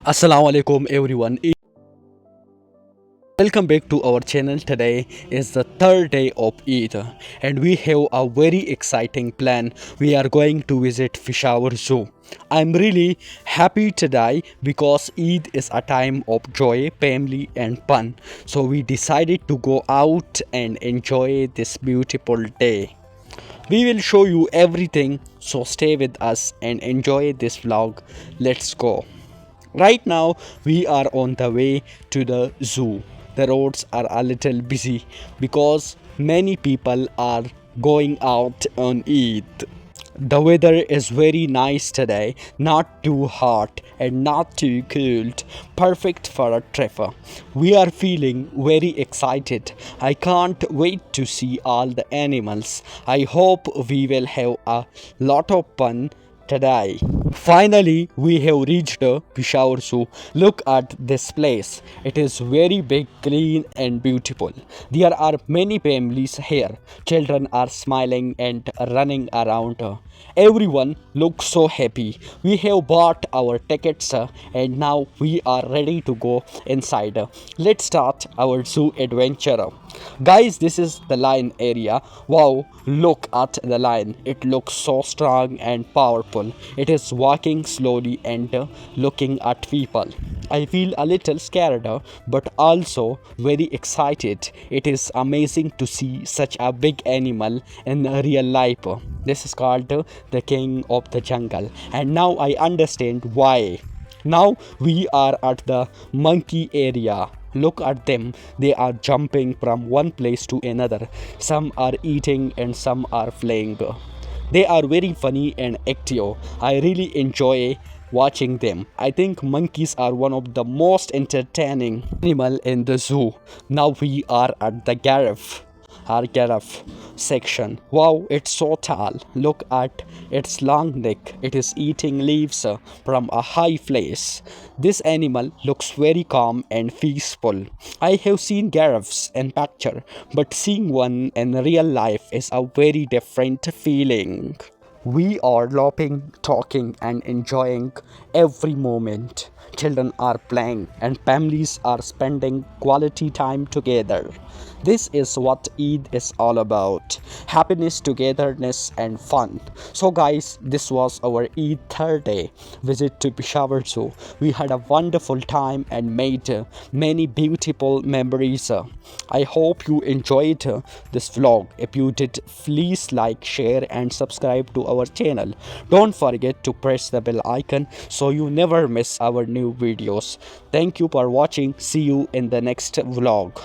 Assalamu alaikum everyone. Welcome back to our channel. Today is the third day of Eid and we have a very exciting plan. We are going to visit Peshawar Zoo. I'm really happy today because Eid is a time of joy, family and fun. So we decided to go out and enjoy this beautiful day. We will show you everything, so stay with us and enjoy this vlog. Let's go. Right now, we are on the way to the zoo. The roads are a little busy because many people are going out on Eid. The weather is very nice today, not too hot and not too cold, perfect for a trip. We are feeling very excited. I can't wait to see all the animals. I hope we will have a lot of fun today. Finally, we have reached Peshawar Zoo. Look at this place. It is very big, clean, and beautiful. There are many families here. Children are smiling and running around. Everyone looks so happy. We have bought our tickets and now we are ready to go inside. Let's start our zoo adventure. Guys, this is the lion area. Wow, look at the lion. It looks so strong and powerful. It is walking slowly and looking at people. I feel a little scared but also very excited. It is amazing to see such a big animal in real life. This is called the king of the jungle, and now I understand why. Now we are at the monkey area. Look at them, they are jumping from one place to another. Some are eating and some are playing. They are very funny and active. I really enjoy watching them. I think monkeys are one of the most entertaining animal in the zoo. Now we are at the giraffe section. Wow, it's so tall. Look at its long neck. It is eating leaves from a high place. This animal looks very calm and peaceful. I have seen giraffes in picture, but seeing one in real life is a very different feeling. We are laughing, talking, and enjoying every moment. Children are playing, and families are spending quality time together. This is what Eid is all about: happiness, togetherness, and fun. So, guys, this was our Eid third day visit to Peshawar Zoo. We had a wonderful time and made many beautiful memories. I hope you enjoyed this vlog. If you did, please like, share, and subscribe to our channel. Don't forget to press the bell icon so you never miss our new videos. Thank you for watching. See you in the next vlog.